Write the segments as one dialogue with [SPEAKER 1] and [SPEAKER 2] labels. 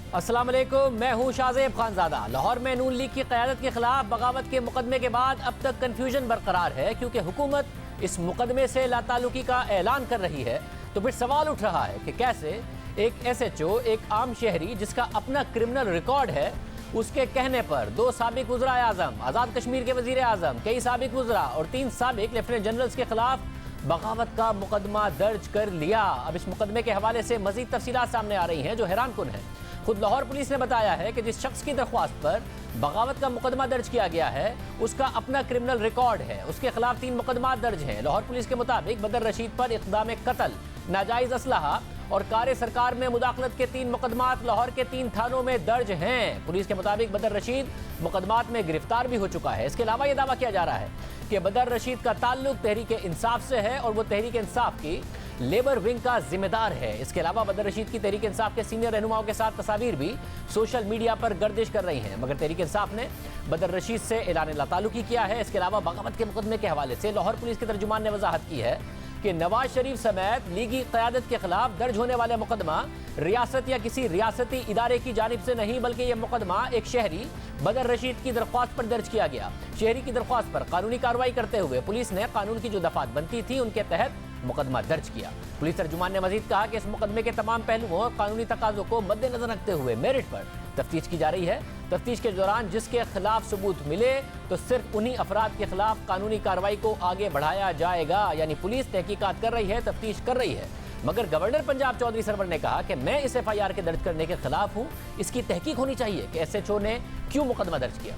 [SPEAKER 1] अस्सलाम वालेकुम, मैं हूं शाहजेब खानजादा। लाहौर में नून लीग की क़यादत के खिलाफ बगावत के मुकदमे के बाद अब तक कन्फ्यूजन बरकरार है, क्योंकि हुकूमत इस मुकदमे से लाताल्लुकी का ऐलान कर रही है। तो फिर सवाल उठ रहा है कि कैसे एक SHO, एक आम शहरी जिसका अपना क्रिमिनल रिकॉर्ड है, उसके कहने पर 2 साबिक वज़रा आज़म, आज़ाद कश्मीर के वज़ीर आज़म, कई साबिक वज़रा और 3 साबिक लेफ्टिनेंट जनरल्स के खिलाफ बगावत का मुकदमा दर्ज कर लिया। अब इस मुकदमे के हवाले से मज़ीद तफसीलात सामने आ रही हैं जो हैरान कुन है। खुद लाहौर पुलिस ने बताया है कि जिस शख्स की दरख्वास्त पर बगावत का मुकदमा दर्ज किया गया है, उसका अपना क्रिमिनल रिकॉर्ड है, उसके खिलाफ 3 मुकदमा दर्ज हैं। लाहौर पुलिस के मुताबिक बदर रशीद पर इक़दाम कत्ल, नाजायज़ असलहा और कार सरकार में मुदाखलत के 3 मुकदमात लाहौर के 3 थानों में दर्ज हैं। पुलिस के मुताबिक बदर रशीद मुकदमात में गिरफ्तार भी हो चुका है। इसके अलावा यह दावा किया जा रहा है कि बदर रशीद का ताल्लुक तहरीक इंसाफ से है और वो तहरीक इंसाफ की लेबर विंग का जिम्मेदार है। इसके अलावा बदर रशीद की तहरीक इंसाफ के सीनियर रहनुमाओं के साथ तस्वीर भी सोशल मीडिया पर गर्दिश कर रही हैं, मगर तहरीक इंसाफ ने बदर रशीद से ऐलान लाताल्लुकी किया है। इसके अलावा बगावत के मुकदमे के हवाले से लाहौर पुलिस के तर्जुमान ने वजाहत की है कि नवाज शरीफ समेत लीगी क़यादत के खिलाफ दर्ज होने वाला मुकदमा रियासत या किसी रियासती इदारे की जानिब से नहीं, बल्कि यह मुकदमा एक शहरी बदर रशीद की दरख्वास्त पर दर्ज किया गया। शहरी की दरख्वास्त पर कानूनी कार्रवाई करते हुए पुलिस ने कानून की जो दफात बनती थी उनके तहत मुकदमा दर्ज किया। पुलिस तर्जुमान ने मजीद कहा कि इस मुकदमे के तमाम पहलुओं और कानूनी तकाजों को मद्देनजर रखते हुए मेरिट पर तफ्तीश की जा रही है। तफ्तीश के दौरान जिसके खिलाफ सबूत मिले तो सिर्फ उन्हीं अफराद के खिलाफ कानूनी कार्रवाई को आगे बढ़ाया जाएगा। यानी पुलिस तहकीकात कर रही है, तफ्तीश कर रही है, मगर गवर्नर पंजाब चौधरी सरवर ने कहा कि मैं इस FIR के दर्ज करने के खिलाफ हूं। इसकी तहकीक होनी चाहिए कि SHO ने क्यों मुकदमा दर्ज किया।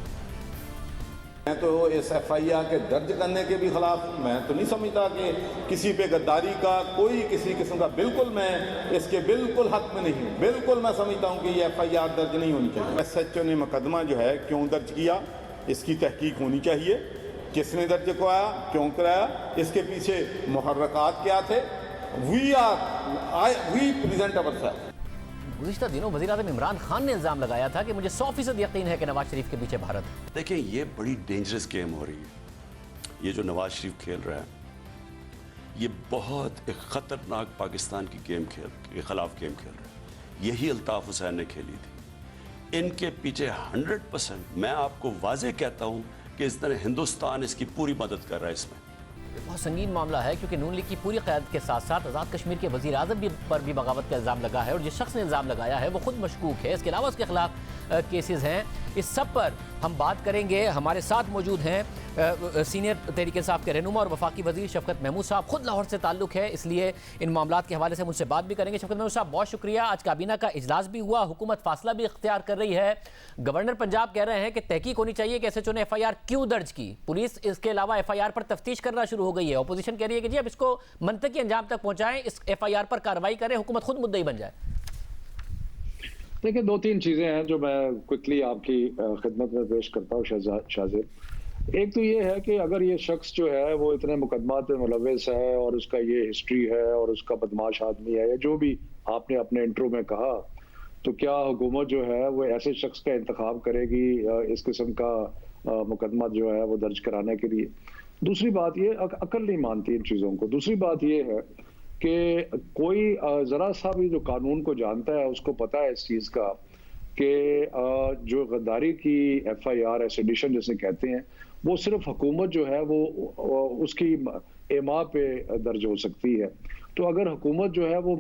[SPEAKER 2] मैं तो इस FIR के दर्ज करने के भी खिलाफ हूँ। मैं तो नहीं समझता कि किसी पे गद्दारी का कोई किसी किस्म का, बिल्कुल मैं इसके बिल्कुल हक में नहीं हूँ। बिल्कुल मैं समझता हूँ कि ये FIR दर्ज नहीं होनी चाहिए। SHO ने मुकदमा जो है क्यों दर्ज किया, इसकी तहकीक होनी चाहिए। किसने दर्ज कराया, क्यों कराया, इसके पीछे मुहर्रकात क्या थे। We present ourself.
[SPEAKER 1] गुज़िश्ता दिनों वज़ीर आज़म इमरान खान ने इल्ज़ाम लगाया था कि मुझे 100% यकीन है कि नवाज शरीफ के पीछे भारत है।
[SPEAKER 3] देखिए, ये बड़ी डेंजरस गेम हो रही है। ये जो नवाज शरीफ खेल रहा है, ये बहुत एक ख़तरनाक पाकिस्तान की गेम के खिलाफ गेम खेल रहा है। यही अल्ताफ़ हुसैन ने खेली थी। इनके पीछे 100% मैं आपको वाज़े कहता हूँ कि इस तरह हिंदुस्तान इसकी पूरी मदद कर रहा है। इसमें
[SPEAKER 1] बहुत संगीन मामला है, क्योंकि नून लीग की पूरी क़यादत के साथ साथ आज़ाद कश्मीर के वज़ीर आज़म पर भी बगावत का इल्ज़ाम लगा है और जिस शख्स ने इल्ज़ाम लगाया है वो खुद मशकूक है। इसके अलावा उसके खिलाफ केसेस हैं। इस सब पर हम बात करेंगे। हमारे साथ मौजूद हैं सीनियर तहरीक इंसाफ के रहनुमा और वफाकी वज़ीर शफ़क़त महमूद साहब। खुद लाहौर से ताल्लुक़ है, इसलिए इन मामलात के हवाले से मुझसे बात भी करेंगे। शफ़क़त महमूद साहब, बहुत शुक्रिया। आज काबीना का इजलास भी हुआ, हुकूमत फासला भी इख्तियार कर रही है। गवर्नर पंजाब कह रहे हैं कि तहकीक होनी चाहिए कि SHO ने FIR क्यों दर्ज की। पुलिस इसके अलावा FIR पर तफ्तीश करना शुरू हो गई है। अपोजिशन कह रही है कि जी अब इसको मंतकी अंजाम तक पहुँचाएं, इस FIR पर कार्रवाई करें, हुकूमत खुद मुद्दई बन जाए।
[SPEAKER 4] देखिए, 2-3 चीज़ें हैं जो मैं क्विकली आपकी खिदमत में पेश करता हूँ शाहजेब। एक तो ये है कि अगर ये शख्स जो है वो इतने मुकदमात में मुलव्वस है और उसका ये हिस्ट्री है और उसका बदमाश आदमी है, या जो भी आपने अपने इंट्रो में कहा, तो क्या हुकूमत जो है वो ऐसे शख्स का इंतखाब करेगी इस किस्म का मुकदमा जो है वो दर्ज कराने के लिए? दूसरी बात ये, अकल नहीं मानती इन चीज़ों को। दूसरी बात ये है कि कोई ज़रा सा भी जो कानून को जानता है उसको पता है इस चीज़ का कि जो गद्दारी की FIR है, सेडिशन जिसे कहते हैं, वो सिर्फ हुकूमत जो है वो उसकी एमा पे दर्ज हो सकती है। तो अगर हुकूमत जो है वो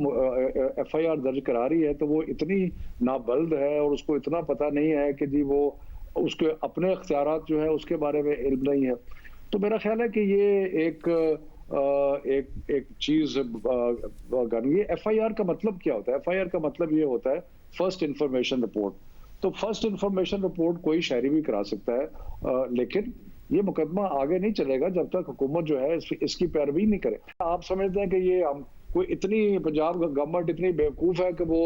[SPEAKER 4] FIR दर्ज करा रही है तो वो इतनी नाबल्द है और उसको इतना पता नहीं है कि जी वो उसके अपने इख्तियारात जो है उसके बारे में इल्म नहीं है। तो मेरा ख्याल है कि ये एक चीज ये FIR का मतलब क्या होता है? FIR का मतलब ये होता है फर्स्ट इंफॉर्मेशन रिपोर्ट। तो फर्स्ट इंफॉर्मेशन रिपोर्ट कोई शहरी भी करा सकता है, लेकिन ये मुकदमा आगे नहीं चलेगा जब तक हुकूमत जो है इसकी पैरवी नहीं करे। आप समझते हैं कि ये हम कोई इतनी पंजाब गवर्नमेंट इतनी बेवकूफ है कि वो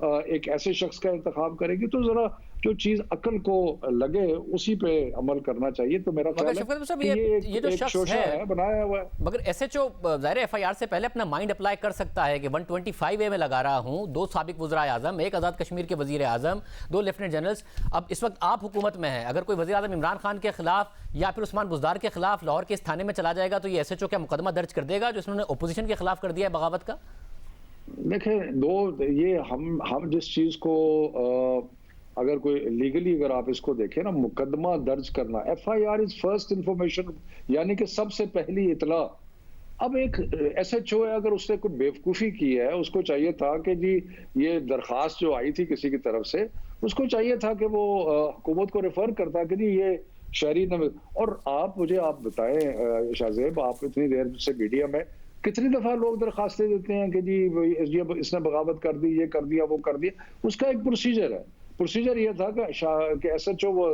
[SPEAKER 4] एक ऐसे शख्स का इंतखाब करेगी? तो जरा जो चीज अकल को लगे उसी पे अमल करना चाहिए। तो मेरा ख्याल है कि ये
[SPEAKER 1] जो शख्स है
[SPEAKER 4] बनाया हुआ है।
[SPEAKER 1] मगर SHO ज़ाहिर FIR से पहले अपना माइंड अप्लाई कर सकता है कि 125A में लगा रहा हूँ, 2 साबिक वज़रा आज़म, 1 आज़ाद कश्मीर के वज़ीर आज़म, 2 लेफ्टिनेंट जनरल्स। अब इस वक्त आप हुकूमत में हैं, अगर कोई वज़ीर आज़म इमरान खान के खिलाफ या फिर उस्मान बुज़दार के खिलाफ लाहौर के इस थाने में चला जाएगा तो ये SHO क्या मुकदमा दर्ज कर देगा जो इसने अपोजिशन के खिलाफ कर दिया है बगावत का?
[SPEAKER 4] देखें, ये हम जिस चीज को अगर कोई लीगली अगर आप इसको देखें ना, मुकदमा दर्ज करना, FIR इज फर्स्ट इंफॉर्मेशन, यानी कि सबसे पहली इतला। अब एक SHO है, अगर उसने कुछ बेवकूफ़ी की है, उसको चाहिए था कि जी ये दरखास्त जो आई थी किसी की तरफ से, उसको चाहिए था कि वो हुकूमत को रेफर करता कि जी ये शहरी और आप बताएं शाहजेब, आप इतनी देर से मीडिया में कितनी दफा लोग दरखास्तें देते हैं कि जी ये इसने बगावत कर दी, ये कर दिया, वो कर दिया। उसका एक प्रोसीजर है। प्रोसीजर ये था कि SHO वो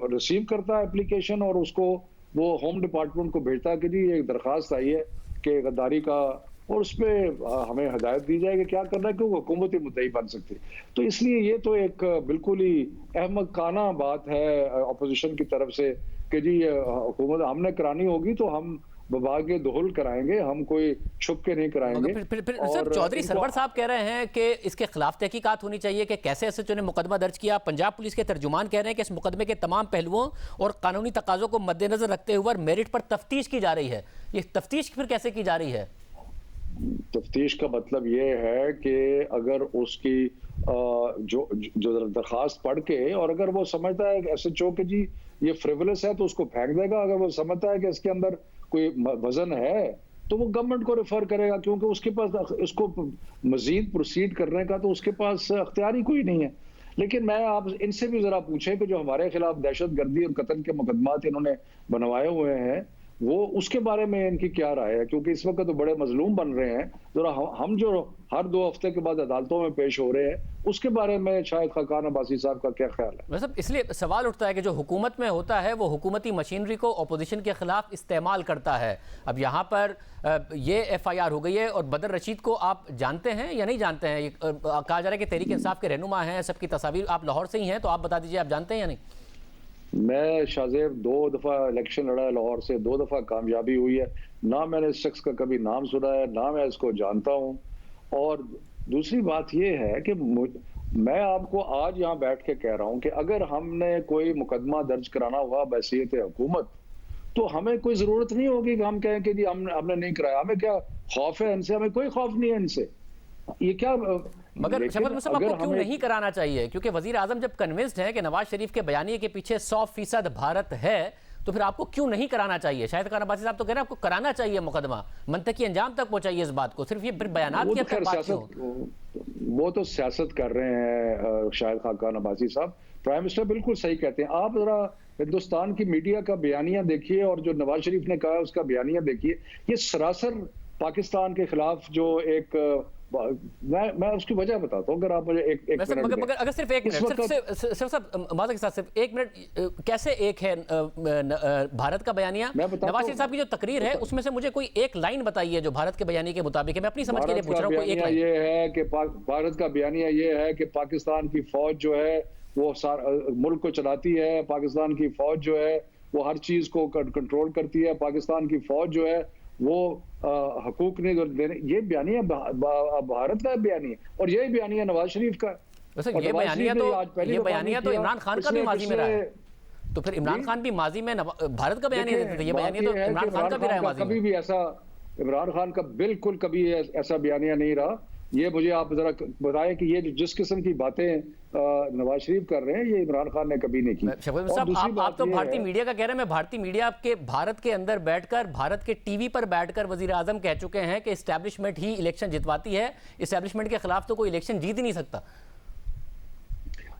[SPEAKER 4] रिसीव करता है एप्लीकेशन और उसको वो होम डिपार्टमेंट को भेजता है कि जी ये दरखास्त आई है कि गद्दारी का, और उस पर हमें हदायत दी जाए कि क्या करना है, क्योंकि हुकूमत ही मुद्दई बन सकती। तो इसलिए ये तो एक बिल्कुल ही अहमकाना बात है अपोजिशन की तरफ से कि जी हुकूमत हमने करानी होगी तो हम विभागीय दोहल कराएंगे, हम कोई छुप के नहीं कराएंगे।
[SPEAKER 1] फिर सर चौधरी सरवर साहब कह रहे हैं कि इसके खिलाफ तहकीकात होनी चाहिए कि कैसे SHO ने मुकदमा दर्ज किया। पंजाब पुलिस के तर्जुमान कह रहे हैं कि इस मुकदमे के तमाम पहलुओं और कानूनी तकाजों को मद्देनजर रखते हुए मेरिट पर तफ्तीश की जा रही है। ये तफ्तीश फिर कैसे की जा रही है?
[SPEAKER 4] तफ्तीश का मतलब ये है कि अगर उसकी जो दरखास्त पढ़ के, और अगर वो समझता है SHO कि जी ये फ्रिवलस है तो उसको फेंक देगा। अगर वो समझता है कि इसके अंदर कोई वजन है तो वो गवर्नमेंट को रेफर करेगा, क्योंकि उसके पास इसको मजीद प्रोसीड करने का तो उसके पास अख्तियार ही कोई नहीं है। लेकिन मैं आप इनसे भी जरा पूछें कि जो हमारे खिलाफ दहशतगर्दी और कत्ल के मुकदमात इन्होंने बनवाए हुए हैं, वो उसके बारे में इनकी क्या राय है, क्योंकि इस वक्त तो बड़े मजलूम बन रहे हैं। जरा हम जो हर 2 हफ्ते के बाद अदालतों में पेश हो रहे हैं, उसके बारे में शायद खाकान अब्बासी साहब का क्या ख्याल है?
[SPEAKER 1] मतलब इसलिए सवाल उठता है कि जो हुकूमत में होता है वो हुकूमती मशीनरी को अपोजिशन के खिलाफ इस्तेमाल करता है। अब यहाँ पर ये FIR हो गई है, और बदर रशीद को आप जानते हैं या नहीं जानते हैं? कहा जा रहा है कि तहरीक इंसाफ के रहनुमा हैं, सबकी तस्वीर, आप लाहौर से ही हैं, तो आप बता दीजिए आप जानते हैं या नहीं?
[SPEAKER 4] मैं शाहजेब 2 दफा इलेक्शन लड़ा है लाहौर से, 2 दफा कामयाबी हुई है। ना मैंने इस शख्स का कभी नाम सुना है, ना मैं इसको जानता हूं। और दूसरी बात यह है कि मैं आपको आज यहाँ बैठ के कह रहा हूं कि अगर हमने कोई मुकदमा दर्ज कराना हुआ बहसीयत हुकूमत, तो हमें कोई जरूरत नहीं होगी कि हम कहें कि जी हमने नहीं कराया। हमें क्या खौफ है इनसे? हमें कोई खौफ नहीं है इनसे। ये क्या
[SPEAKER 1] मगर शफकत मुसम्म आपको क्यों नहीं कराना चाहिए? क्योंकि वजीर आजम जब कन्विंस्ड है कि नवाज शरीफ के बयानिए के पीछे 100% भारत है, तो फिर आपको क्यों नहीं कराना चाहिए? शाहिद खान अब्बासी साहब तो कह रहे हैं आपको कराना चाहिए मुकदमा, मंतकी अंजाम तक पहुंचाइए इस बात को। सिर्फ ये बयानात की बात क्यों?
[SPEAKER 4] वो तो सियासत कर रहे हैं शाहिद खान अब्बासी साहब। प्राइम मिनिस्टर बिल्कुल सही कहते हैं। आप जरा हिंदुस्तान की मीडिया का बयानिया देखिए और जो नवाज शरीफ ने कहा उसका बयानिया देखिए। ये सरासर पाकिस्तान के खिलाफ जो एक मैं उसकी वजह बताता हूँ। अगर आप मुझे एक मिनट
[SPEAKER 1] मगर अगर सिर्फ 1 मिनट सिर्फ माज़ा के साथ सिर्फ 1 मिनट, कैसे एक है भारत का बयानिया? नवाज शरीफ साहब की जो तकरीर है उसमें से मुझे कोई एक लाइन बताइए जो भारत के बयानिए के मुताबिक है। मैं अपनी समझ के लिए पूछ रहा हूँ। कोई एक लाइन।
[SPEAKER 4] ये है कि भारत का बयानिया ये है कि पाकिस्तान की फौज जो है वो मुल्क को चलाती है। पाकिस्तान की फौज जो है वो हर चीज को कंट्रोल करती है। पाकिस्तान की फौज जो है वो हकूक नहीं देने। ये बयानिया भारत का बयानिया, और यही बयानिया नवाज शरीफ का।
[SPEAKER 1] ये बयानिया तो इमरान खान का भी माजी में रहा है। तो फिर इमरान खान भी माजी में भारत का बयानिया देते थे। ये बयानिया तो इमरान खान का भी रहा है माजी में।
[SPEAKER 4] कभी भी ऐसा इमरान खान का बिल्कुल कभी ऐसा बयानिया नहीं रहा। ये मुझे आप जरा बताएं कि ये जिस किस्म की बातें नवाज शरीफ कर रहे हैं ये इमरान खान ने कभी नहीं की।
[SPEAKER 1] आप तो भारतीय मीडिया का कह रहे हैं। मैं भारतीय मीडिया के भारत के अंदर बैठकर, भारत के टीवी पर बैठकर वजीर आजम कह चुके हैं कि इस्टेब्लिशमेंट ही इलेक्शन जितवाती है, इस्टेब्लिशमेंट के खिलाफ तो कोई इलेक्शन जीत ही नहीं सकता।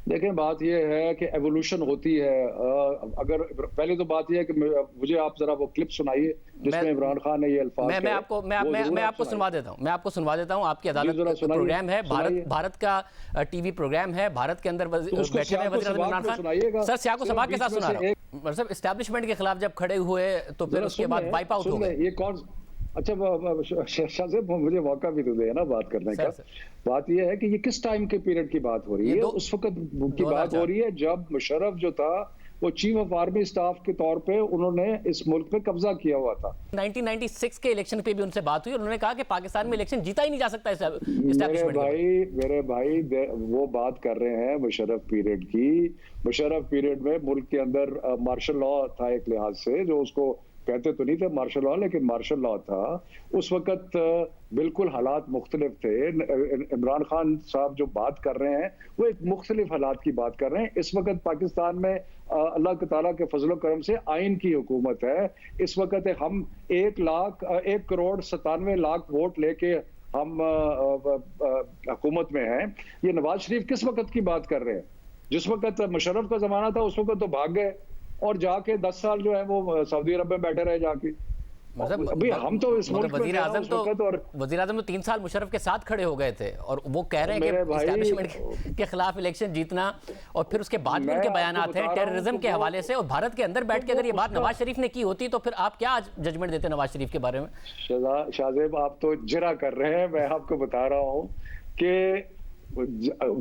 [SPEAKER 4] देखें, बात यह है कि एवोल्यूशन होती है। अगर पहले तो बात यह है कि मुझे आप जरा वो क्लिप सुनाइए जिसमें इमरान खान ने ये अल्फाज
[SPEAKER 1] मैं आपको सुनवा देता हूँ। आपकी अदालत प्रोग्राम है, भारत का टीवी प्रोग्राम है, भारत के अंदर बैठे हुए वज़ीर आज़म इमरान खान। सर सियाको सबाक के साथ सुना रहा हूँ। मतलब इस्टेब्लिशमेंट के खिलाफ जब खड़े हुए तो फिर उसके बाद वाइप आउट हो गए।
[SPEAKER 4] ये कौन? अच्छा शाहजेब, मुझे मौका भी तो दे ना बात करने का। बात यह है कि ये किस टाइम के पीरियड की बात हो रही है? उस वक्त की बात हो रही है जब मुशर्रफ जो था वो चीफ ऑफ आर्मी स्टाफ के तौर पे उन्होंने इस मुल्क पे कब्जा किया हुआ था।
[SPEAKER 1] 1996 के इलेक्शन पे भी उनसे बात हुई और उन्होंने कहा कि पाकिस्तान में इलेक्शन जीता ही नहीं जा सकता इस्टेब्लिशमेंट।
[SPEAKER 4] मेरे भाई वो बात कर रहे हैं मुशर्रफ पीरियड की। मुशर्रफ पीरियड में मुल्क के अंदर मार्शल लॉ था एक लिहाज से, जो उसको कहते तो नहीं थे मार्शल लॉ, लेकिन मार्शल लॉ था उस वक्त। बिल्कुल हालात मुख्तलिफ थे। इमरान खान साहब जो बात कर रहे हैं वो एक मुख्तलिफ हालात की बात कर रहे हैं। इस वक्त पाकिस्तान में अल्लाह ताला के फजल करम से आइन की हुकूमत है। इस वक्त हम 1,97,97,00,000 वोट लेके हम हुकूमत में हैं। ये नवाज शरीफ किस वक्त की बात कर रहे हैं? जिस वक्त मुशर्रफ का जमाना था उस वक्त तो भाग गए और जाके 10 साल जो है वो सऊदी अरब में बैठे रहे जाके। अभी हम तो इस मुल्क में
[SPEAKER 1] वजीर आजम तो 3 साल मुशर्रफ के साथ खड़े हो गए थे और वो कह रहे हैं कि एस्टैब्लिशमेंट के खिलाफ इलेक्शन जीतना, और फिर उसके बाद भी उनके बयानात हैं टेररिज्म के हवाले से। और भारत के अंदर बैठ के अगर ये बात नवाज शरीफ ने की होती तो फिर आप क्या जजमेंट देते नवाज शरीफ के बारे में?
[SPEAKER 4] शाहजेब, आप तो जिरा कर रहे हैं। मैं आपको बता रहा हूँ कि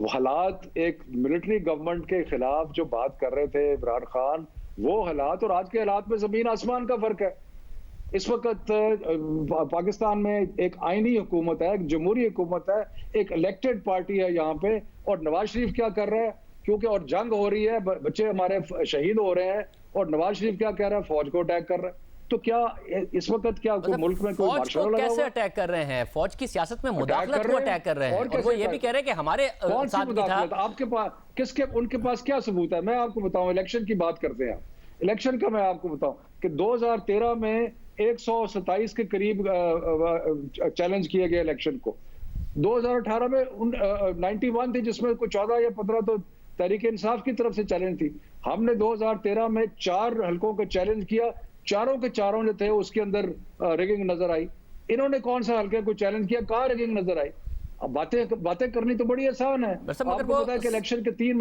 [SPEAKER 4] हालात एक मिलिट्री गवर्नमेंट के खिलाफ जो बात कर रहे थे इमरान खान, वो हालात और आज के हालात में जमीन आसमान का फर्क है। इस वक्त पाकिस्तान में एक आईनी हुकूमत है, एक जमहूरी हुकूमत है, एक इलेक्टेड पार्टी है यहाँ पे। और नवाज शरीफ क्या कर रहा है? क्योंकि और जंग हो रही है, बच्चे हमारे शहीद हो रहे हैं, और नवाज शरीफ क्या कह रहा है? फौज को अटैक कर रहा है। तो क्या इस वक्त क्या मुल्क में कोई
[SPEAKER 1] फौज को कैसे अटैक कर रहे हैं? फौज की सियासत में मुदाखलत को अटैक कर रहे हैं। और वो ये भी कह रहे हैं कि हमारे साथ भी था।
[SPEAKER 4] आपके पास उनके पास क्या सबूत है? मैं आपको बताऊं, इलेक्शन की बात करते हैं। इलेक्शन का मैं आपको बताऊं कि 2013 में 127 के करीब चैलेंज किए गए इलेक्शन को। 2018 में 91 थी, जिसमें कोई 14 या 15 तो तहरीक इंसाफ की तरफ से चैलेंज थी। हमने 2013 में 4 हलकों को चैलेंज किया, चारों के चारों जो थे उसके अंदर रिगिंग नजर आई। इन्होंने कौन सा हल्के को चैलेंज किया? कहाँ रिगिंग नजर आई? अब बातें करनी तो बड़ी आसान है। आपको पता है कि इलेक्शन के 3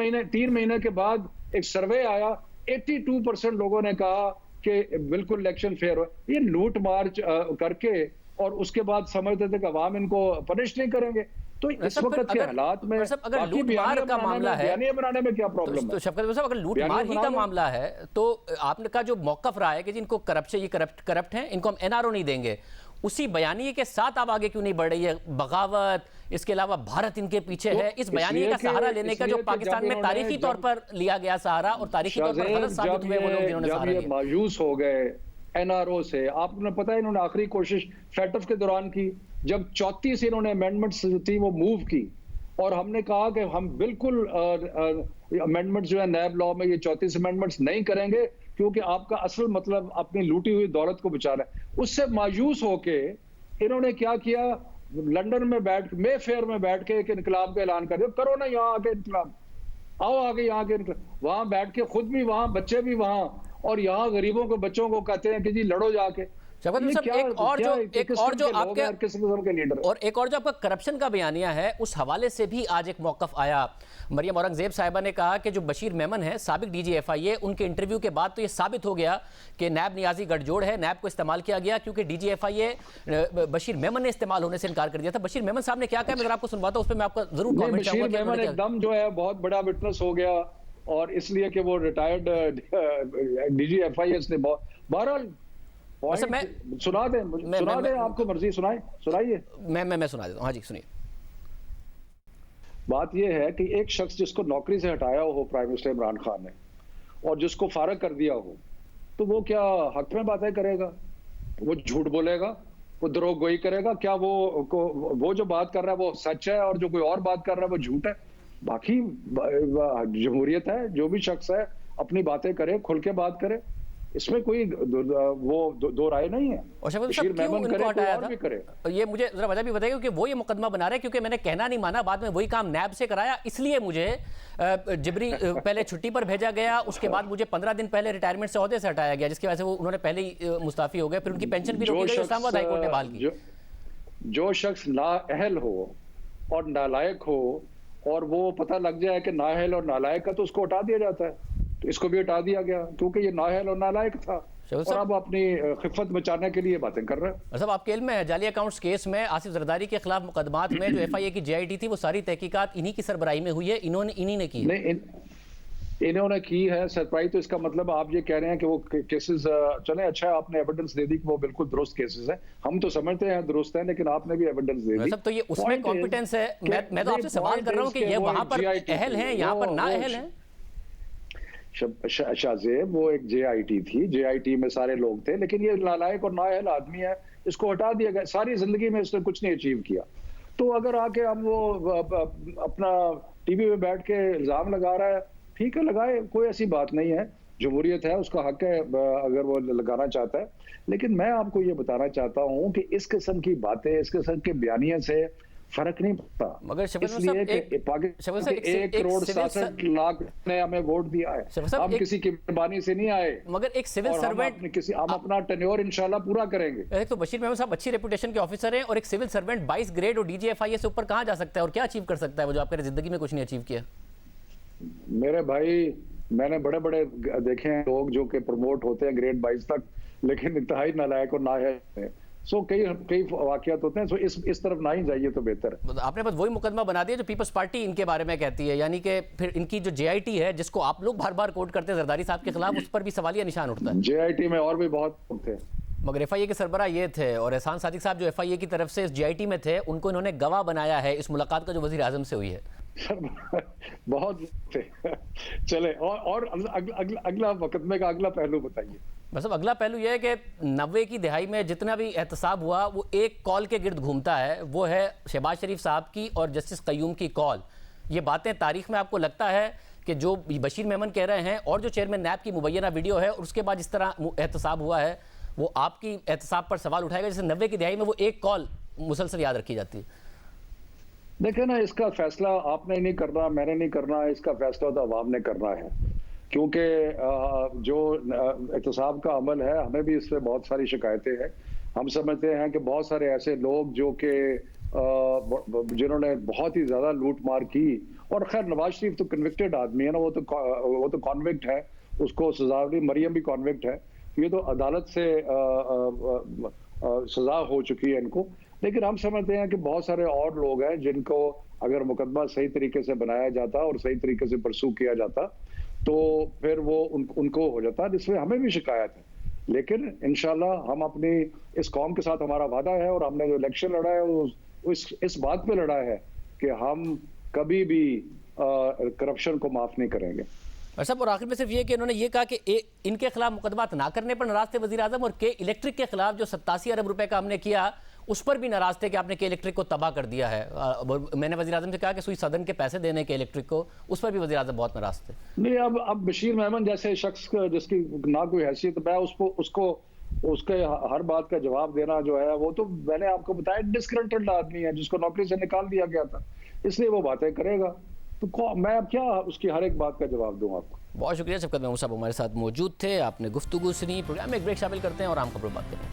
[SPEAKER 4] महीने के बाद एक सर्वे आया, 82% लोगों ने कहा कि बिल्कुल इलेक्शन फेयर हो। ये लूट मार करके और उसके बाद समझते थे कि अवाम इनको पनिश नहीं करेंगे। तो इस वक्त के हालात में
[SPEAKER 1] अगर लूट मार का मामला है,
[SPEAKER 4] बयानिया बनाने में क्या प्रॉब्लम है?
[SPEAKER 1] शफकत साहब, अगर लूट मार ही का मामला है तो आपने का जो मौकफ रहा है कि जिनको करप्ट हैं इनको हम एनआरओ नहीं देंगे, उसी बयानिए के साथ आप आगे क्यों नहीं बढ़ रही है? बगावत, इसके अलावा भारत इनके पीछे है, इस बयानिए का सहारा लेने का जो पाकिस्तान में तारीखी तौर पर लिया गया सहारा और तारीखी तौर पर गलत साबित हुए वो लोग जिन्होंने सहारा लिया।
[SPEAKER 4] मायूस हो गए एनआरओ से। आपने पता है इन्होंने आखिरी कोशिश फैटफ के दौरान की, जब 34 इन्होंने अमेंडमेंट्स जो थी वो मूव की, और हमने कहा कि हम बिल्कुल अमेंडमेंट्स जो है नैब लॉ में ये 34 अमेंडमेंट्स नहीं करेंगे, क्योंकि आपका असल मतलब अपनी लूटी हुई दौलत को बचाना है। उससे मायूस होके इन्होंने क्या किया? लंदन में मे फेयर में बैठ के एक इनकलाब का ऐलान कर दिया। करो ना यहाँ आके इनकलाब, आओ आगे यहाँ के इनकलाब। वहां बैठ के खुद भी वहां, बच्चे भी वहां, और यहाँ गरीबों को बच्चों को कहते हैं कि जी लड़ो जाके। एक और जो आपका
[SPEAKER 1] करप्शन का बयानिया है उस हवाले से भी आज एक मौकफ आया। मरियम औरंगजेब साहिबा ने कहा कि जो बशीर मेमन है साबिक DGFIA, उनके इंटरव्यू के बाद तो ये साबित हो गया कि नैब नियाजी गठजोड़ है, नैब को इस्तेमाल किया गया, क्योंकि DGFIA बशीर मेमन ने इस्तेमाल होने से इनकार कर दिया था। बशीर मेमन साहब ने क्या कहा, मैं आपको सुनवाता हूं, उस पर मैं आपका जरूर कमेंट चाहूंगा।
[SPEAKER 4] बशीर मेमन एकदम जो है बहुत बड़ा विटनेस हो गया, और इसलिए कि वो रिटायर्ड DGFIA ने बहरहाल सुना दे आपको मर्जी सुनाइए।
[SPEAKER 1] मैं सुना देता हूँ। हाँ जी सुनिए।
[SPEAKER 4] बात यह है कि एक शख्स जिसको नौकरी से हटाया हो प्राइम मिनिस्टर इमरान खान ने, और जिसको फारग कर दिया हो, तो वो क्या हक में बातें करेगा? वो झूठ बोलेगा? वो द्रोहगोई करेगा? क्या वो जो बात कर रहा है वो सच है और जो कोई और बात कर रहा है वो झूठ है? बाकी जमहूरियत है, जो भी शख्स है अपनी बातें करे, खुल के बात करे, इसमें कोई दो राय नहीं है।
[SPEAKER 1] और शफकत क्यों इनको हटाया था? ये मुझे जरा वजह भी बताइए, क्योंकि वो ये मुकदमा बना रहे हैं, क्योंकि मैंने कहना नहीं माना, बाद में वही काम नैब से कराया, इसलिए मुझे जिबरी पहले छुट्टी पर भेजा गया, उसके बाद मुझे 15 दिन पहले रिटायरमेंट से ओहदे से हटाया गया, जिसकी वजह से वो उन्होंने पहले ही मुस्ताफी हो गए, फिर उनकी पेंशन भी रोकी गई, इस्लामाबाद हाईकोर्ट ने बहाल की।
[SPEAKER 4] जो शख्स नाअहल हो और नालायक हो, और वो पता लग जाए कि नाअहल और नालायक का, तो उसको हटा दिया जाता है। तो इसको भी हटा दिया गया, क्योंकि ये नाअहल और नालायक था, और अब अपनी खिफत बचाने के लिए बातें कर रहे हैं।
[SPEAKER 1] साहब, आपके इल्म में जाली अकाउंट्स केस में आसिफ जरदारी के खिलाफ मुकदमात में जो FIA की JIT थी, वो सारी तहकीकात इन्हीं की सरबराही में हुई है, इन्हीं ने की?
[SPEAKER 4] नहीं, इन्होंने की है सरबराही। तो इसका मतलब आप ये कह रहे हैं कि वो केसेस चले, अच्छा है आपने एविडेंस दे दी कि वो बिल्कुल दुरुस्त केसेस है। हम तो समझते हैं दुरुस्त है, लेकिन आपने भी एविडेंस दे दी।
[SPEAKER 1] तो ये उसमें कॉम्पिटेंस है। मैं तो आपसे सवाल कर रहा हूँ कि ये वहां पर अहल हैं, यहाँ पर ना अहल हैं।
[SPEAKER 4] शाहजेब वो एक JIT थी, JIT में सारे लोग थे, लेकिन ये नालायक और नाअहल आदमी है, इसको हटा दिया गया। सारी जिंदगी में इसने कुछ नहीं अचीव किया। तो अगर आके हम वो अपना टीवी में बैठ के इल्जाम लगा रहा है, ठीक है लगाए, कोई ऐसी बात नहीं है, जमहूरियत है, उसका हक है अगर वो लगाना चाहता है। लेकिन मैं आपको ये बताना चाहता हूँ कि इस किस्म की बातें, इस किस्म के बयानिए से फर्क नहीं पड़ता।
[SPEAKER 1] मगर
[SPEAKER 4] इसलिए कि पाकिस्तान के 1,67,00,000 ने हमें वोट दिया है, हम किसी की मेहरबानी से नहीं आए।
[SPEAKER 1] मगर एक सिविल सर्वेंट,
[SPEAKER 4] हम अपना टेन्योर इंशाल्लाह पूरा करेंगे।
[SPEAKER 1] एक तो बशीर मेमन साहब अच्छी रेपुटेशन के ऑफिसर हैं, और एक सिविल सर्वेंट 22 ग्रेड और DGFIA से ऊपर कहां जा सकता है और क्या अचीव कर सकता है वो, जो आपने जिंदगी में कुछ नहीं अचीव किया?
[SPEAKER 4] मेरे भाई, मैंने बड़े बड़े देखे हैं लोग जो कि प्रमोट होते हैं ग्रेड 22 तक, लेकिन इंतहाई नालायक और नाअहल है। सो कई वाकयात होते हैं। सो इस तरफ ना ही जाइए तो बेहतर है।
[SPEAKER 1] आपने बस वही मुकदमा बना दिया जो पीपल्स पार्टी इनके बारे में कहती है, यानी कि फिर इनकी जो JIT है, जिसको आप लोग बार बार कोट करते हैं जरदारी साहब के खिलाफ, उस पर भी सवालिया निशान उठता है।
[SPEAKER 4] JIT में और भी बहुत लोग थे,
[SPEAKER 1] मगर FIA के सरबराह ये थे, और एहसान सादिक साहब जो FIA की तरफ से इस JIT में थे, उनको इन्होंने गवाह बनाया है इस मुलाकात का जो वजीर आजम से हुई है।
[SPEAKER 4] बहुत थे। चले और अगला मुकदमे का अगला पहलू बताइए।
[SPEAKER 1] मतलब अगला पहलू यह है कि 90 की दिहाई में जितना भी एहतसाब हुआ वो एक कॉल के गिर्द घूमता है, वो है शहबाज शरीफ साहब की और जस्टिस कय्यूम की कॉल। ये बातें तारीख में आपको लगता है कि जो बशीर मेमन कह रहे हैं और जो चेयरमैन नैब की मुबैना वीडियो है और उसके बाद जिस तरह एहतसाब हुआ है, वो आपकी एहतसाब पर सवाल उठाएगा जैसे 90 की दिहाई में वो एक कॉल मुसलसल याद रखी जाती है?
[SPEAKER 4] देखे ना, इसका फैसला आपने नहीं करना, मैंने नहीं करना, इसका फैसला तो अवाम ने करना है। क्योंकि जो एहतसाब का अमल है, हमें भी इस पर बहुत सारी शिकायतें हैं। हम समझते हैं कि बहुत सारे ऐसे लोग जो कि जिन्होंने बहुत ही ज्यादा लूट मार की, और खैर नवाज शरीफ तो कन्विक्टेड आदमी है ना, वो तो कॉन्विक्ट है, उसको सजा भी, मरियम भी कॉन्विक्ट है, ये तो अदालत से सजा हो चुकी है इनको। लेकिन हम समझते हैं कि बहुत सारे और लोग हैं जिनको अगर मुकदमा सही तरीके से बनाया जाता और सही तरीके से परसू किया जाता तो फिर वो उनको हो जाता, जिसमें हमें भी शिकायत है। लेकिन इंशाल्लाह हम अपनी इस कौम के साथ हमारा वादा है, और हमने जो इलेक्शन लड़ा है वो इस बात पे लड़ा है कि हम कभी भी करप्शन को माफ नहीं करेंगे।
[SPEAKER 1] और सब, और आखिर में सिर्फ ये कि इन्होंने ये कहा कि इनके खिलाफ मुकदमा ना करने पर नाराज थे वजीर आजम, और के इलेक्ट्रिक के खिलाफ जो 87 अरब रुपए का हमने किया उस पर भी नाराज थे कि आपने के इलेक्ट्रिक को तबाह कर दिया है। मैंने वजीर आजम से कहा कि सुई सदन के पैसे देने के इलेक्ट्रिक को, उस पर भी वजीर आजम बहुत नाराज थे।
[SPEAKER 4] नहीं, अब बशीर मेमन जैसे शख्स जिसकी ना कोई हैसियत, मैं उसके हर बात का जवाब देना जो है, वो तो मैंने आपको बताया डिस्ग्रंटल्ड आदमी है जिसको नौकरी से निकाल दिया गया था, इसलिए वो बातें करेगा। तो मैं अब क्या उसकी हर एक बात का जवाब दूं आपको।
[SPEAKER 1] बहुत शुक्रिया शफकत महमूद साहब हमारे साथ मौजूद थे, आपने गुफ्तगू सुनी। प्रोग्राम में एक ब्रेक शामिल करते हैं और आम खबरों बात करें।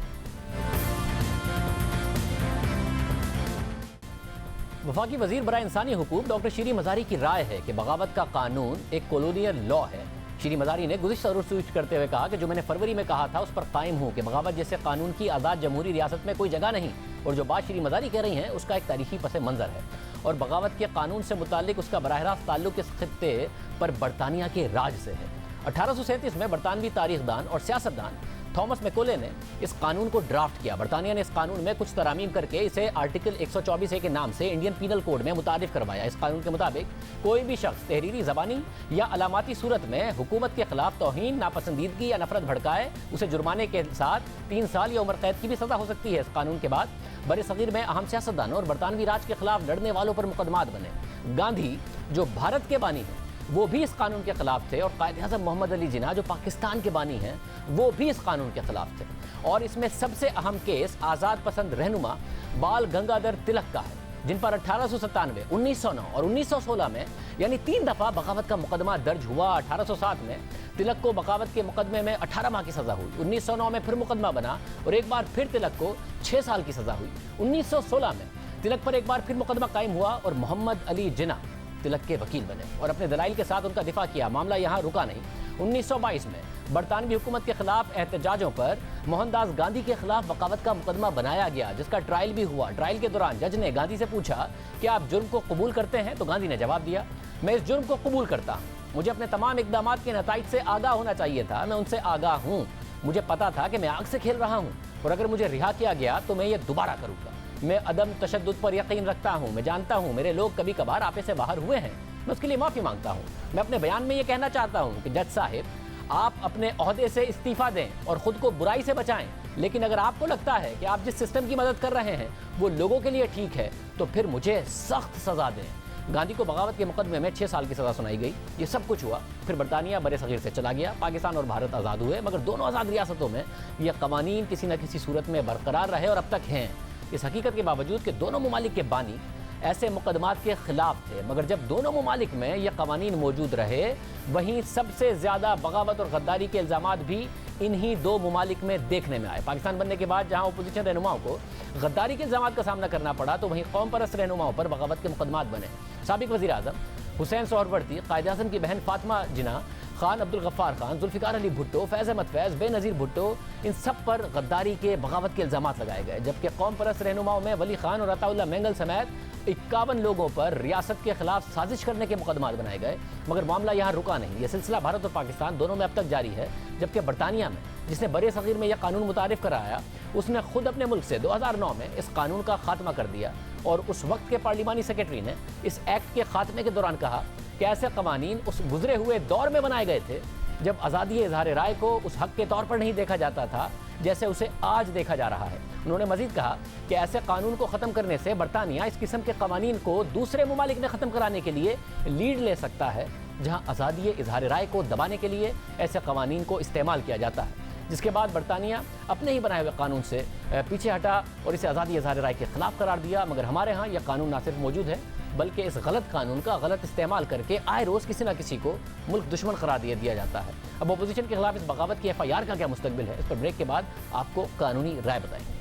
[SPEAKER 1] वफाकी वजीर बराए इंसानी हुकूक डॉक्टर शीरी मज़ारी की राय है कि बगावत का कानून एक कॉलोनियल लॉ है। शीरी मज़ारी ने गुज़िश्ता रोज़ ट्वीट करते हुए कहा कि जो मैंने फरवरी में कहा था उस पर कायम हूँ कि बगावत जैसे कानून की आज़ाद जमहूरी रियासत में कोई जगह नहीं, और जो बात शीरी मज़ारी कह रही हैं उसका एक तारीखी पस मंज़र है, और बगावत के कानून से मुताल्लिक उसका बराह रास्त ताल्लुक इस खित्ते पर बरतानिया के राज से है। 1837 में बरतानवी तारीखदान और सियासतदान थॉमस मैकोले ने इस कानून को ड्राफ्ट किया। बरतानिया ने इस कानून में कुछ तरामीम करके इसे आर्टिकल 124A के नाम से इंडियन पीनल कोड में मुतारिफ करवाया। इस कानून के मुताबिक कोई भी शख्स तहरीरी ज़बानी या अलामाती सूरत में हुकूमत के खिलाफ तौहीन, नापसंदीदगी या नफरत भड़काए, उसे जुर्माने के साथ 3 साल या उम्र कैद की भी सज़ा हो सकती है। इस कानून के बाद बड़े सगीर में अहम सियासतदानों और बरतानवी राज के खिलाफ लड़ने वालों पर मुकदमात बने। गांधी जो भारत के बानी हैं वो भी इस कानून के खिलाफ थे, और कायद-ए-आज़म मोहम्मद अली जिन्ना जो पाकिस्तान के बानी हैं वो भी इस कानून के खिलाफ थे। और इसमें सबसे अहम केस आज़ाद पसंद रहनुमा बाल गंगाधर तिलक का है, जिन पर 1897, 1909 और 1916 में यानी 3 दफ़ा बगावत का मुकदमा दर्ज हुआ। 1807 में तिलक को बगावत के मुकदमे में 18 माह की सज़ा हुई। 1909 में फिर मुकदमा बना और एक बार फिर तिलक को 6 साल की सज़ा हुई। 1916 में तिलक पर एक बार फिर मुकदमा कायम हुआ और मोहम्मद अली जिन्ना तिलक के वकील बने और अपने दलाइल के साथ उनका दिफा किया। मामला यहाँ रुका नहीं। 1922 में बरतानवी हुकूमत के खिलाफ एहतजाजों पर मोहनदास गांधी के खिलाफ बगावत का मुकदमा बनाया गया, जिसका ट्रायल भी हुआ। ट्रायल के दौरान जज ने गांधी से पूछा कि आप जुर्म को कबूल करते हैं, तो गांधी ने जवाब दिया, मैं इस जुर्म को कबूल करता हूँ। मुझे अपने तमाम इकदाम के नताइज से आगाह होना चाहिए था, मैं उनसे आगाह हूँ। मुझे पता था कि मैं आग से खेल रहा हूँ और अगर मुझे रिहा किया गया तो मैं ये दोबारा करूँगा। मैं अदम तशद्दुद पर यकीन रखता हूँ। मैं जानता हूँ मेरे लोग कभी कभार आपे से बाहर हुए हैं, मैं उसके लिए माफ़ी मांगता हूँ। मैं अपने बयान में ये कहना चाहता हूँ कि जज साहिब, आप अपने ओहदे से इस्तीफा दें और ख़ुद को बुराई से बचाएं, लेकिन अगर आपको लगता है कि आप जिस सिस्टम की मदद कर रहे हैं वो लोगों के लिए ठीक है तो फिर मुझे सख्त सज़ा दें। गांधी को बगावत के मुकदमे में 6 साल की सज़ा सुनाई गई। ये सब कुछ हुआ, फिर बरतानिया बड़े सगीर से चला गया, पाकिस्तान और भारत आज़ाद हुए, मगर दोनों आज़ाद रियासतों में ये कवानीन किसी न किसी सूरत में बरकरार रहे और अब तक हैं। इस हकीकत के बावजूद कि दोनों ममालिक के बानी ऐसे मुकदमात के खिलाफ थे, मगर जब दोनों ममालिक में ये कवानीन मौजूद रहे, वहीं सबसे ज़्यादा बगावत और गद्दारी के इल्ज़ामात भी इन्हीं दो ममालिक में देखने में आए। पाकिस्तान बनने के बाद जहां अपोजिशन रहनुमाओं को गद्दारी के इल्ज़ामात का सामना करना पड़ा, तो वहीं कौम परस्त रहनुमाओं पर बगावत के मुकदमात बने। साबिक वज़ीर आज़म हुसैन सोहरवर्दी, कायद आज़म की बहन फातिमा जिन्ना, खान अब्दुल गफ्फार खान, जुल्फ़िकार अली भुट्टो, फैज़ अहमद फैज़, बेनज़ीर भुट्टो, इन सब पर गद्दारी के बगावत के इल्ज़ामात लगाए गए। जबकि कौम परस्त रहनुमाओं में वली खान और अताउल्लाह मेंगल समेत 51 लोगों पर रियासत के खिलाफ साजिश करने के मुकदमात बनाए गए। मगर मामला यहाँ रुका नहीं। यह सिलसिला भारत और पाकिस्तान दोनों में अब तक जारी है। जबकि बरतानिया में, जिसने बड़े सगीर में यह कानून मुतारिफ कराया, उसने खुद अपने मुल्क से 2009 में इस कानून का खात्मा कर दिया और उस वक्त के पार्लिमानी सेक्रेटरी ने इस एक्ट के खात्मे के दौरान कहा कि ऐसे कवानीन उस गुजरे हुए दौर में बनाए गए थे जब आज़ादी इज़हार राय को उस हक के तौर पर नहीं देखा जाता था जैसे उसे आज देखा जा रहा है। उन्होंने मजीद कहा कि ऐसे कानून को ख़त्म करने से बरतानिया इस किस्म के कवानीन को दूसरे ममालिक में ख़त्म कराने के लिए लीड ले सकता है, जहाँ आज़ादी इज़हार राय को दबाने के लिए ऐसे कवानीन को इस्तेमाल किया जाता है। जिसके बाद बरतानिया अपने ही बनाए हुए कानून से पीछे हटा और इसे आज़ादी इज़हार राय के खिलाफ करार दिया। मगर हमारे यहाँ यह कानून ना सिर्फ मौजूद है, बल्कि इस गलत कानून का गलत इस्तेमाल करके आए रोज़ किसी ना किसी को मुल्क दुश्मन करार दिया जाता है। अब अपोजिशन के खिलाफ इस बगावत की FIR का क्या मुस्तकबिल है, इस पर ब्रेक के बाद आपको कानूनी राय बताएंगे।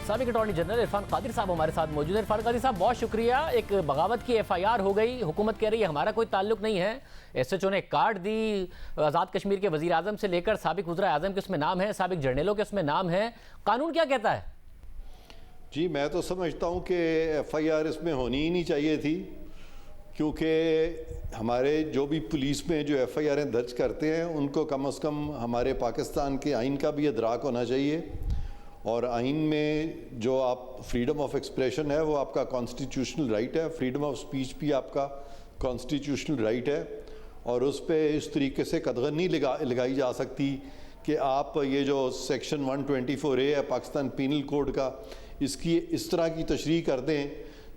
[SPEAKER 1] साबिक अटॉर्नी जनरल इरफान कादिर साहब हमारे साथ मौजूद हैं। इरफान कादिर साहब, बहुत शुक्रिया। एक बगावत की FIR हो गई, हुकूमत कह रही है हमारा कोई ताल्लुक नहीं है, SHO ने कार्ड दी, आज़ाद कश्मीर के वज़ीर आज़म से लेकर साबिक वज़ीर आज़म के उसमें नाम है, साबिक जर्नलों के उसमें नाम है। कानून क्या कहता है?
[SPEAKER 5] जी, मैं तो समझता हूँ कि FIR इसमें होनी ही नहीं चाहिए थी, क्योंकि हमारे जो भी पुलिस में जो FIR दर्ज करते हैं उनको कम से कम हमारे पाकिस्तान के आइन का भी इदराक होना चाहिए। और आइन में जो आप फ्रीडम ऑफ एक्सप्रेशन है वो आपका कॉन्स्टिट्यूशनल राइट है, फ्रीडम ऑफ स्पीच भी आपका कॉन्स्टिट्यूशनल राइट है, और उस पर इस तरीके से कदगन नहीं लगाई जा सकती कि आप ये जो सेक्शन 124A है पाकिस्तान पीनल कोड का, इसकी इस तरह की तशरीह कर दें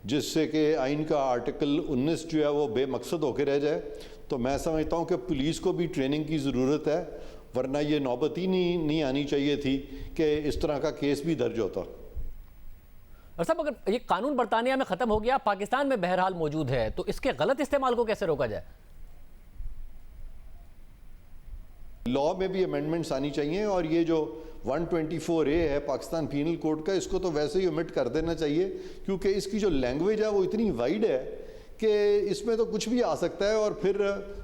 [SPEAKER 5] जिससे कि आइन का आर्टिकल 19 जो है वो बेमकसद होकर रह जाए। तो मैं समझता हूँ कि पुलिस को भी ट्रेनिंग की ज़रूरत है, वरना ये नौबत ही नहीं आनी चाहिए थी कि इस तरह का केस भी दर्ज होता।
[SPEAKER 1] और साहब, अगर ये कानून बरतानिया में ख़त्म हो गया, पाकिस्तान में बहरहाल मौजूद है, तो इसके गलत इस्तेमाल को कैसे रोका जाए?
[SPEAKER 5] लॉ में भी अमेंडमेंट्स आनी चाहिए, और ये जो 124A है पाकिस्तान पीनल कोड का, इसको तो वैसे ही ओमिट कर देना चाहिए, क्योंकि इसकी जो लैंग्वेज है वो इतनी वाइड है कि इसमें तो कुछ भी आ सकता है। और फिर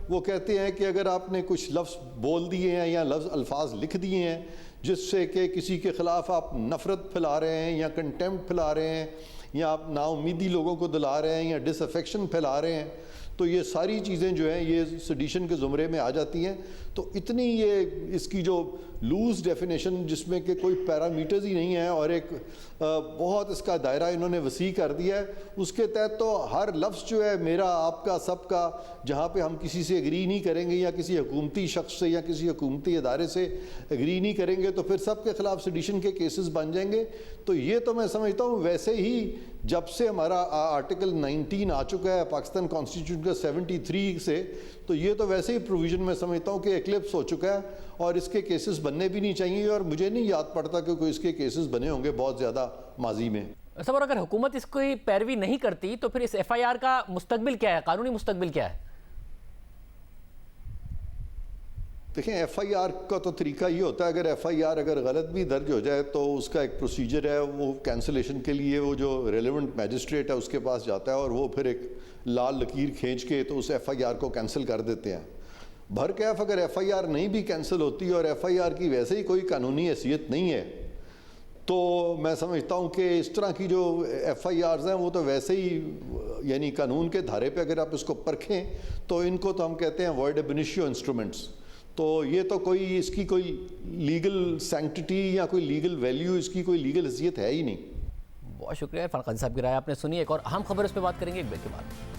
[SPEAKER 5] वो कहते हैं कि अगर आपने कुछ लफ्ज़ बोल दिए हैं या अल्फाज लिख दिए हैं जिससे कि किसी के ख़िलाफ़ आप नफ़रत फैला रहे हैं या कंटेम्प्ट फैला रहे हैं या आप नाउमीदी लोगों को दिला रहे हैं या डिसअफेक्शन फैला रहे हैं, तो ये सारी चीज़ें जो हैं ये सेडिशन के ज़ुमरे में आ जाती हैं। तो इतनी ये इसकी जो लूज़ डेफिनेशन जिसमें कि कोई पैरामीटर्स ही नहीं है और एक बहुत इसका दायरा इन्होंने वसी कर दिया है, उसके तहत तो हर लफ्ज़ जो है मेरा, आपका, सबका, जहाँ पे हम किसी से एग्री नहीं करेंगे या किसी हुकूमती शख्स से या किसी हुकूमती अदारे से एग्री नहीं करेंगे तो फिर सब के ख़िलाफ़ सेडिशन के केसेस बन जाएंगे। तो ये तो मैं समझता हूँ वैसे ही जब से हमारा आर्टिकल 19 आ चुका है पाकिस्तान कॉन्स्टिट्यूशन का 73 से, तो ये तो वैसे ही प्रोविज़न में समझता हूँ कि एक्लिप्स हो चुका है और इसके केसेस बनने भी नहीं चाहिए। और मुझे नहीं याद पड़ता कि कोई इसके केसेस बने होंगे बहुत ज़्यादा माजी में।
[SPEAKER 1] सब, और अगर हुकूमत इसकी पैरवी नहीं करती तो फिर इस FIR का मुस्तकबिल क्या है, कानूनी मुस्तकबिल क्या है?
[SPEAKER 5] देखें, FIR का तो तरीका ये होता है, अगर FIR अगर गलत भी दर्ज हो जाए तो उसका एक प्रोसीजर है, वो कैंसिलेशन के लिए वो जो रेलेवेंट मैजिस्ट्रेट है उसके पास जाता है और वो फिर एक लाल लकीर खींच के तो उस FIR को कैंसिल कर देते हैं। भरकैफ अगर FIR नहीं भी कैंसिल होती और FIR की वैसे ही कोई कानूनी हैसियत नहीं है, तो मैं समझता हूँ कि इस तरह की जो FIRs हैं वो तो वैसे ही यानी कानून के धारे पे अगर आप इसको परखें तो इनको तो हम कहते हैं वॉइड एब इनिशियो इंस्ट्रूमेंट्स। तो ये तो कोई इसकी कोई लीगल सैंक्टिटी या कोई लीगल वैल्यू, इसकी कोई लीगल हैसियत है ही नहीं।
[SPEAKER 1] बहुत शुक्रिया इरफान काजी साहब की राय आपने सुनी। एक और अहम खबर इस पर बात करेंगे एक ब्रेक के बाद।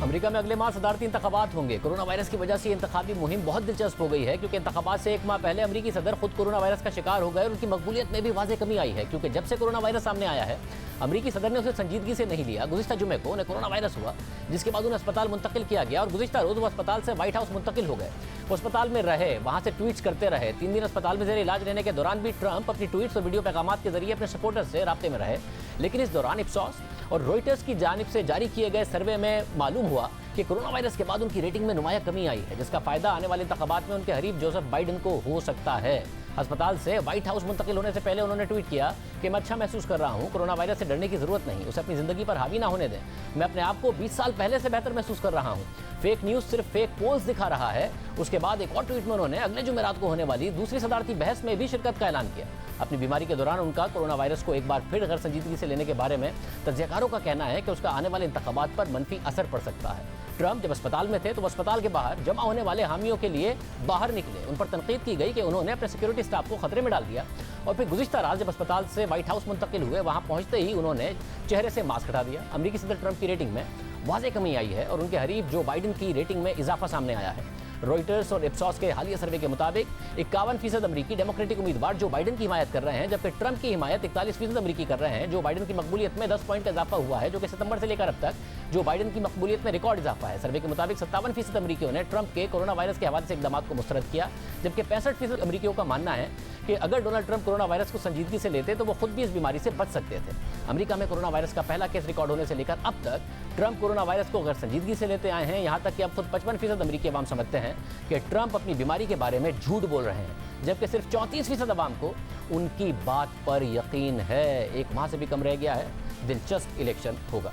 [SPEAKER 1] अमेरिका में अगले माह सदारती इंतखाबात होंगे। कोरोना वायरस की वजह से ये इंतखाबी मुहिम बहुत दिलचस्प हो गई है, क्योंकि इंतखाबात से एक माह पहले अमेरिकी सदर खुद कोरोना वायरस का शिकार हो गए और उनकी मकबूलियत में भी वाज़ेह कमी आई है, क्योंकि जब से कोरोना वायरस सामने आया है अमेरिकी सदर ने उसे संजीदगी से नहीं लिया। गुज़िश्ता जुमे को उन्हें कोरोना वायरस हुआ, जिसके बाद उन्हें अस्पताल मुंतकिल किया गया और गुज़िश्ता रोज़ वो अस्पताल से व्हाइट हाउस मुंतकिल हो गए। वो अस्पताल में रहे, वहाँ से ट्वीट्स करते रहे। 3 दिन अस्पताल में ज़ेर इलाज रहने के दौरान भी ट्रंप अपनी ट्वीट्स और वीडियो पैगामात के जरिए अपने सपोर्टर्स से राब्ते में रहे। लेकिन इस दौरान इप्सॉस और रॉयटर्स की जानिब से जारी किए गए सर्वे में मालूम हुआ कि कोरोना वायरस के बाद उनकी रेटिंग में नुमाया कमी आई है, जिसका फायदा आने वाले इंतखाबात में उनके हरीफ जोसेफ बाइडेन को हो सकता है। अस्पताल से व्हाइट हाउस मुंतकिल होने से पहले उन्होंने ट्वीट किया कि मैं अच्छा महसूस कर रहा हूं, कोरोना वायरस से डरने की जरूरत नहीं, उसे अपनी जिंदगी पर हावी ना होने दें। मैं अपने आप को 20 साल पहले से बेहतर महसूस कर रहा हूं। फेक न्यूज़ सिर्फ फेक पोल्स दिखा रहा है। उसके बाद एक और ट्वीट में उन्होंने अगले जुमेरात को होने वाली दूसरी सदारती बहस में भी शिरकत का ऐलान किया। अपनी बीमारी के दौरान उनका कोरोना वायरस को एक बार फिर गैर संजीदगी से लेने के बारे में तज्ज़ियाकारों का कहना है कि उसका आने वाले इंतखाबात पर मनफी असर पड़ सकता है। ट्रंप जब अस्पताल में थे तो अस्पताल के बाहर जमा होने वाले हामियों के लिए बाहर निकले। उन पर तनकीद की गई कि उन्होंने अपने सिक्योरिटी स्टाफ को खतरे में डाल दिया। और फिर गुज़िश्ता रात जब अस्पताल से व्हाइट हाउस मुंतकिल हुए, वहां पहुंचते ही उन्होंने चेहरे से मास्क हटा दिया। अमेरिकी सदर ट्रंप की रेटिंग में वाज़ेह कमी आई है और उनके हरीफ जो बाइडेन की रेटिंग में इजाफा सामने आया है। रॉयटर्स और इप्सॉस के हालिया सर्वे के मुताबिक 51% अमेरिकी डेमोक्रेटिक उम्मीदवार जो बाइडेन की हिमायत कर रहे हैं, जबकि ट्रंप की हिमायत 41% अमेरिकी कर रहे हैं। जो बाइडेन की मकबूलियत में 10 पॉइंट का इजाफा हुआ है, जो कि सितंबर से लेकर अब तक जो बाइडेन की मकबूलियत में रिकॉर्ड इजाफा है। सर्वे के मुताबिक 57% अमेरिकियों ने ट्रंप के कोरोना वायरस के हवाले से इकदाम को मुस्तरद किया, जबकि 65% अमेरिकियों का मानना है कि अगर डोनाल्ड ट्रंप कोरोना वायरस को संजीदगी से लेते तो वो खुद भी इस बीमारी से बच सकते थे। अमेरिका में कोरोना वायरस का पहला केस रिकॉर्ड होने से लेकर अब तक ट्रंप कोरोना वायरस को गैर संजीदगी से लेते आए हैं। यहाँ तक कि अब खुद 55% अमेरिकी अवाम समझते हैं कि ट्रंप अपनी बीमारी के बारे में झूठ बोल रहे हैं, जबकि सिर्फ 34% अवाम को उनकी बात पर यकीन है। एक माह से भी कम रह गया है, दिलचस्प इलेक्शन होगा।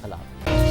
[SPEAKER 1] अल्लाह।